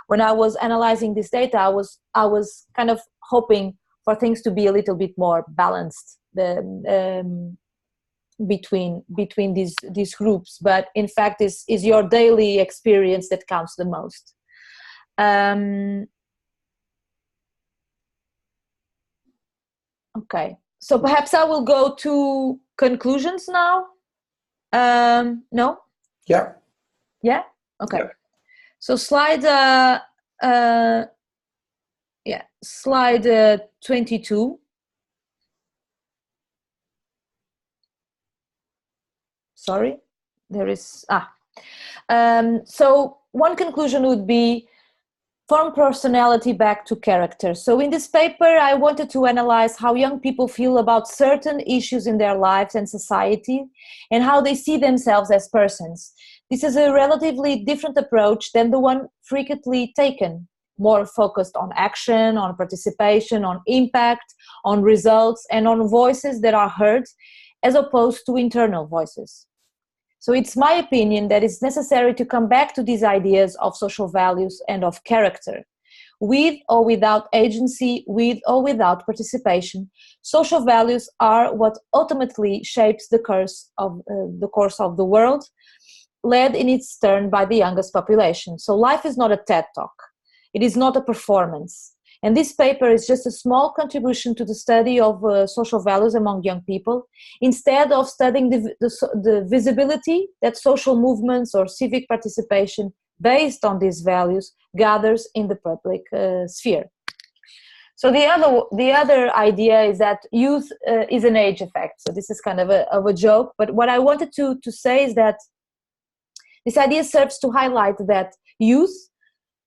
when I was analyzing this data, I was kind of hoping for things to be a little bit more balanced between these groups, but in fact is your daily experience that counts the most. Okay, so perhaps I will go to conclusions now. No? Yeah. Okay. Yeah. So slide slide 22. Sorry, there is, so one conclusion would be from personality back to character. So in this paper, I wanted to analyze how young people feel about certain issues in their lives and society, and how they see themselves as persons. This is a relatively different approach than the one frequently taken, more focused on action, on participation, on impact, on results, and on voices that are heard, as opposed to internal voices. So it's my opinion that it's necessary to come back to these ideas of social values and of character. With or without agency, with or without participation, social values are what ultimately shapes the course of the world, led in its turn by the youngest population. So life is not a TED Talk. It is not a performance. And this paper is just a small contribution to the study of social values among young people, instead of studying the visibility that social movements or civic participation based on these values gathers in the public sphere. So the other idea is that youth is an age effect. So this is kind of a joke, but what I wanted to say is that this idea serves to highlight that youth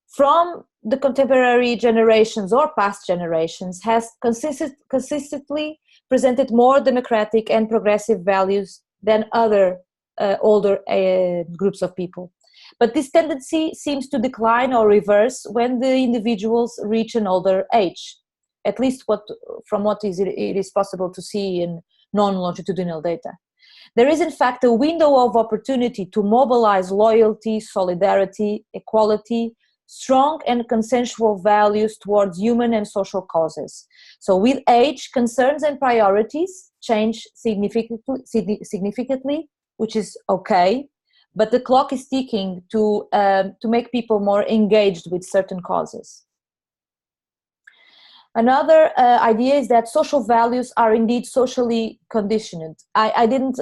from the contemporary generations or past generations has consistently presented more democratic and progressive values than other older groups of people. But this tendency seems to decline or reverse when the individuals reach an older age, at least from what it is possible to see in non-longitudinal data. There is in fact a window of opportunity to mobilize loyalty, solidarity, equality, strong and consensual values towards human and social causes. So with age, concerns and priorities change significantly, which is okay, but the clock is ticking to make people more engaged with certain causes. Another idea is that social values are indeed socially conditioned. I didn't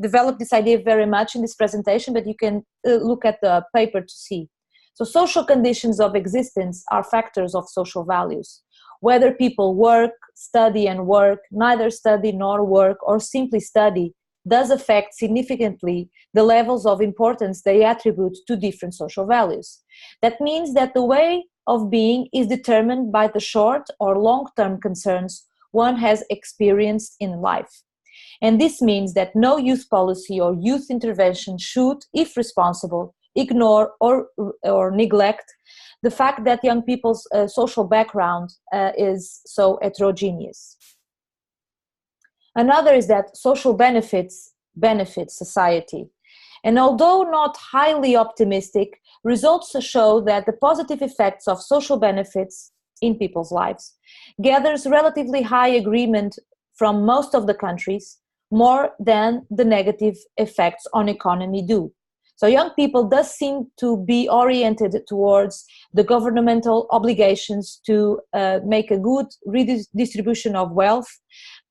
develop this idea very much in this presentation, but you can look at the paper to see. So social conditions of existence are factors of social values. Whether people work, study and work, neither study nor work, or simply study, does affect significantly the levels of importance they attribute to different social values. That means that the way of being is determined by the short or long-term concerns one has experienced in life. And this means that no youth policy or youth intervention should, if responsible, ignore or neglect the fact that young people's social background is so heterogeneous. Another is that social benefits society. And although not highly optimistic, results show that the positive effects of social benefits in people's lives gathers relatively high agreement from most of the countries, more than the negative effects on economy do. So young people does seem to be oriented towards the governmental obligations to make a good redistribution of wealth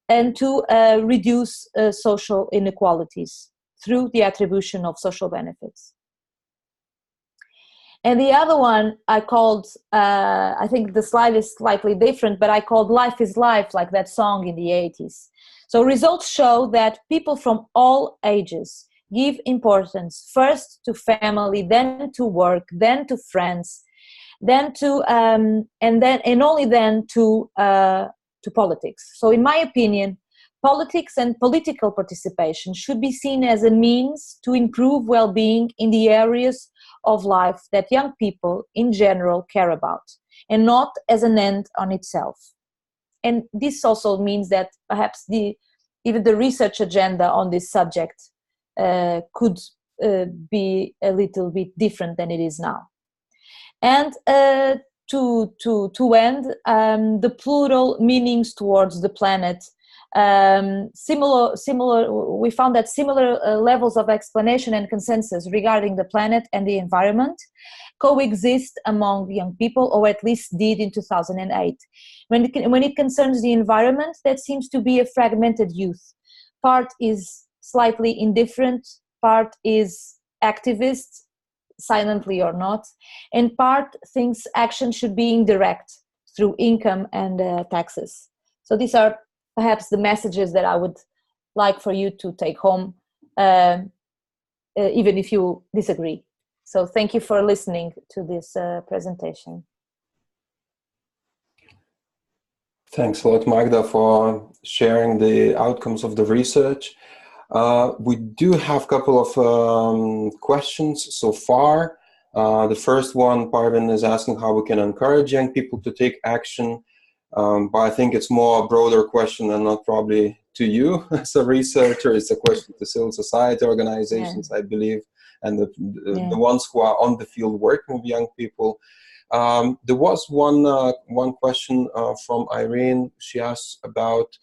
and to reduce social inequalities through the attribution of social benefits. And the other one I called, I think the slide is slightly different, but I called Life is Life, like that song in the 80s. So results show that people from all ages give importance first to family, then to work, then to friends, then to, and only then to politics. So in my opinion, politics and political participation should be seen as a means to improve well-being in the areas of life that young people in general care about, and not as an end on itself. And this also means that perhaps even the research agenda on this subject could be a little bit different than it is now. And to end, the plural meanings towards the planet, we found that similar levels of explanation and consensus regarding the planet and the environment coexist among young people, or at least did in 2008. When it concerns the environment, that seems to be a fragmented youth. Part is slightly indifferent, part is activist, silently or not, and part thinks action should be indirect through income and taxes. So these are perhaps the messages that I would like for you to take home, even if you disagree. So thank you for listening to this presentation. Thanks a lot, Magda, for sharing the outcomes of the research. We do have a couple of questions so far. The first one, Parvin is asking how we can encourage young people to take action. But I think it's more a broader question and not probably to you as a researcher. It's a question to civil society organizations, I believe, and the ones who are on the field working with young people. There was one question from Irene. She asked about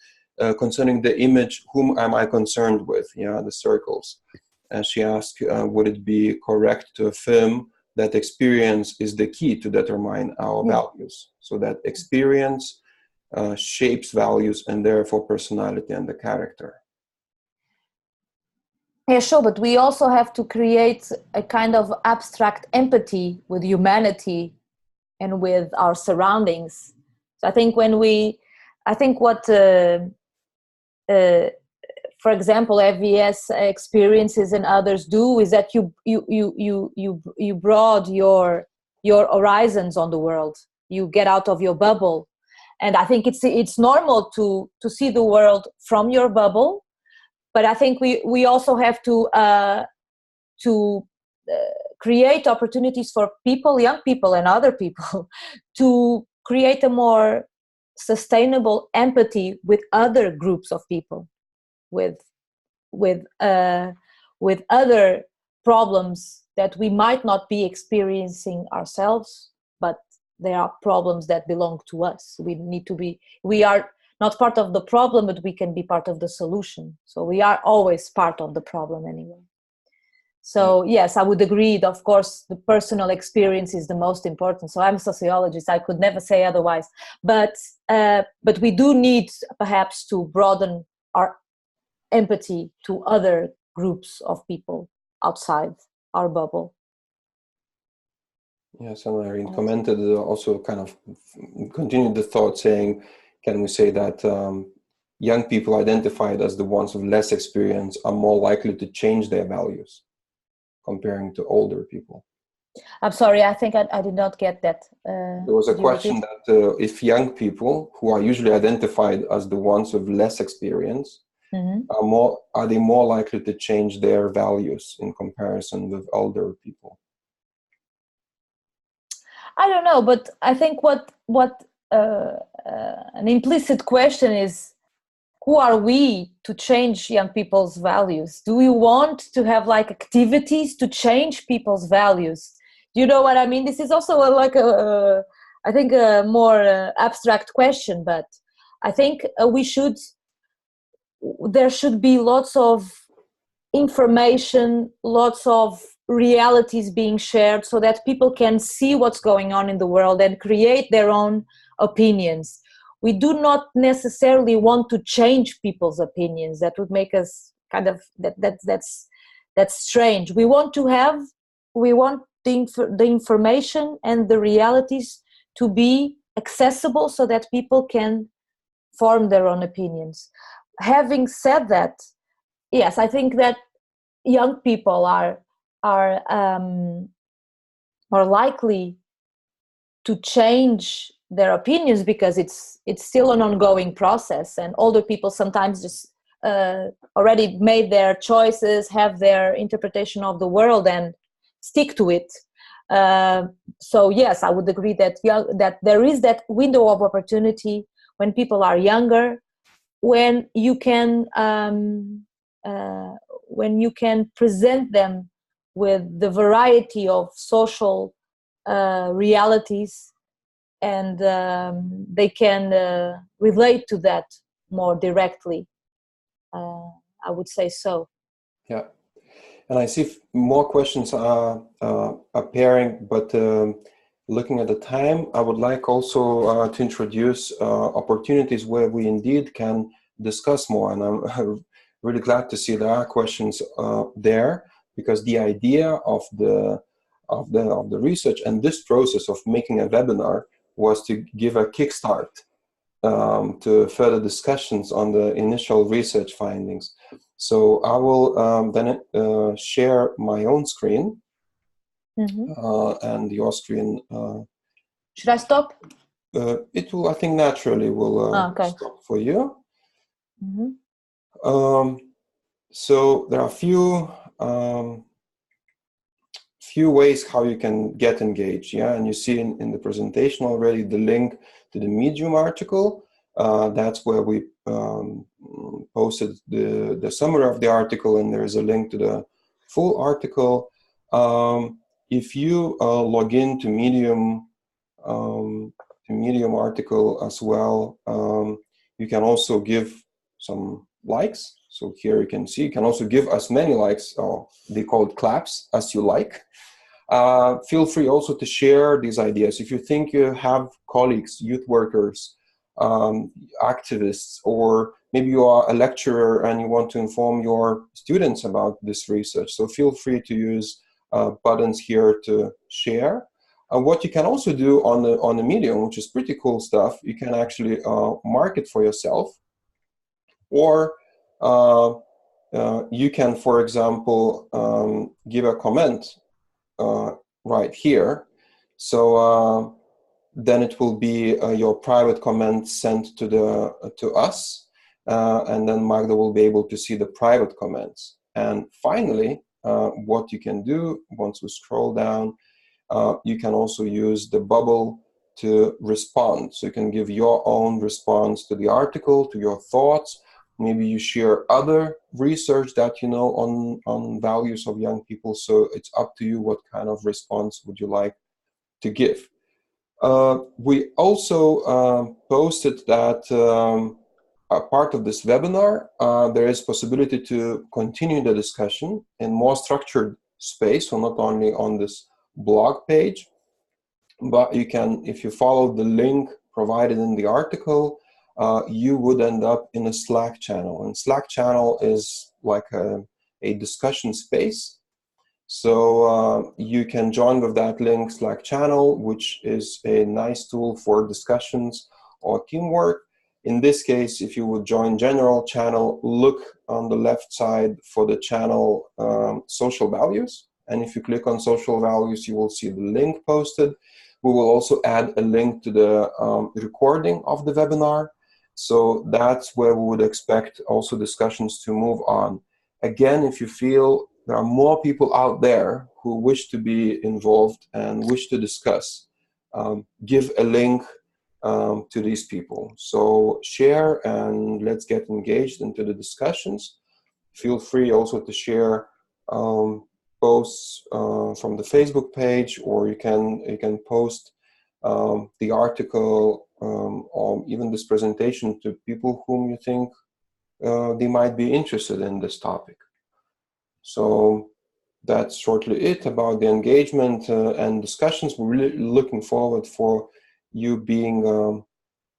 concerning the image, whom am I concerned with? Yeah, the circles. And she asked, would it be correct to affirm that experience is the key to determine our values? So that experience shapes values and therefore personality and the character. Yeah, sure, but we also have to create a kind of abstract empathy with humanity and with our surroundings. So I think I think what, uh, for example, FVS experiences and others do is that you broaden your horizons on the world. You get out of your bubble, and I think it's normal to see the world from your bubble. But I think we also have to create opportunities for people, young people and other people, to create a more sustainable empathy with other groups of people, with with uh, with other problems that we might not be experiencing ourselves, but they are problems that belong to us. We are not part of the problem, but we can be part of the solution. So we are always part of the problem anyway. So yes, I would agree. Of course, the personal experience is the most important. So I'm a sociologist. I could never say otherwise. But we do need perhaps to broaden our empathy to other groups of people outside our bubble. Yes, and Irene commented also kind of continued the thought saying, can we say that young people identified as the ones with less experience are more likely to change their values comparing to older people? I'm sorry, I think I did not get that. There was a question that if young people who are usually identified as the ones with less experience, are they more likely to change their values in comparison with older people? I don't know, but I think what an implicit question is, who are we to change young people's values? Do we want to have like activities to change people's values? Do you know what I mean? This is also I think a more abstract question, but I think there should be lots of information, lots of realities being shared so that people can see what's going on in the world and create their own opinions. We do not necessarily want to change people's opinions. That would make us kind of that's strange. We want the information and the realities to be accessible so that people can form their own opinions. Having said that, yes, I think that young people are more likely to change their opinions because it's still an ongoing process, and older people sometimes just already made their choices, have their interpretation of the world, and stick to it. So yes, I would agree that there is that window of opportunity when people are younger, when you can present them with the variety of social realities, and they can relate to that more directly. I would say so. Yeah, and I see more questions are appearing, but looking at the time, I would like also to introduce opportunities where we indeed can discuss more, and I'm really glad to see there are questions there, because the idea of the research and this process of making a webinar was to give a kickstart to further discussions on the initial research findings. So I will then share my own screen and your screen. Should I stop? It will, I think, naturally will stop for you. So there are few ways how you can get engaged, and you see in the presentation already the link to the Medium article. That's where we posted the summary of the article, and there is a link to the full article. If you log in to Medium article as well, you can also give some likes. So here you can see, you can also give as many likes, or they call it claps, as you like. Feel free also to share these ideas. If you think you have colleagues, youth workers, activists, or maybe you are a lecturer and you want to inform your students about this research. So feel free to use buttons here to share. What you can also do on the Medium, which is pretty cool stuff, you can actually mark it for yourself, or you can, for example, give a comment right here. So then it will be your private comment sent to us, and then Magda will be able to see the private comments. And finally, what you can do once we scroll down, you can also use the bubble to respond. So you can give your own response to the article, to your thoughts. Maybe you share other research that you know on values of young people. So it's up to you what kind of response would you like to give. We also posted that a part of this webinar, there is possibility to continue the discussion in more structured space, so not only on this blog page, but you can, if you follow the link provided in the article, you would end up in a Slack channel. And Slack channel is like a discussion space. So you can join with that link Slack channel, which is a nice tool for discussions or teamwork. In this case, if you would join general channel, look on the left side for the channel social values. And if you click on social values, you will see the link posted. We will also add a link to the recording of the webinar. So that's where we would expect also discussions to move on. Again, if you feel there are more people out there who wish to be involved and wish to discuss, give a link to these people. So share and let's get engaged into the discussions. Feel free also to share posts from the Facebook page, or you can post the article or even this presentation to people whom you think they might be interested in this topic. So that's shortly it about the engagement and discussions. We're really looking forward for you being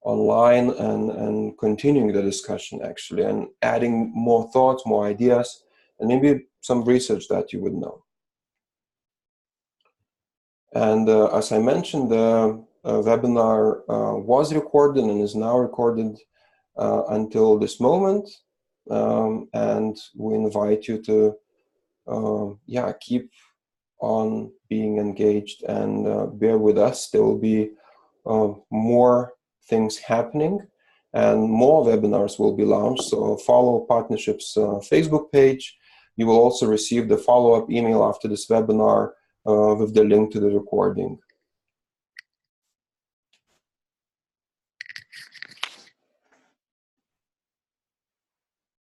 online and continuing the discussion actually, and adding more thoughts, more ideas, and maybe some research that you would know. And as I mentioned, the webinar was recorded and is now recorded until this moment. And we invite you to keep on being engaged and bear with us. There will be more things happening and more webinars will be launched. So follow Partnerships Facebook page. You will also receive the follow-up email after this webinar with the link to the recording.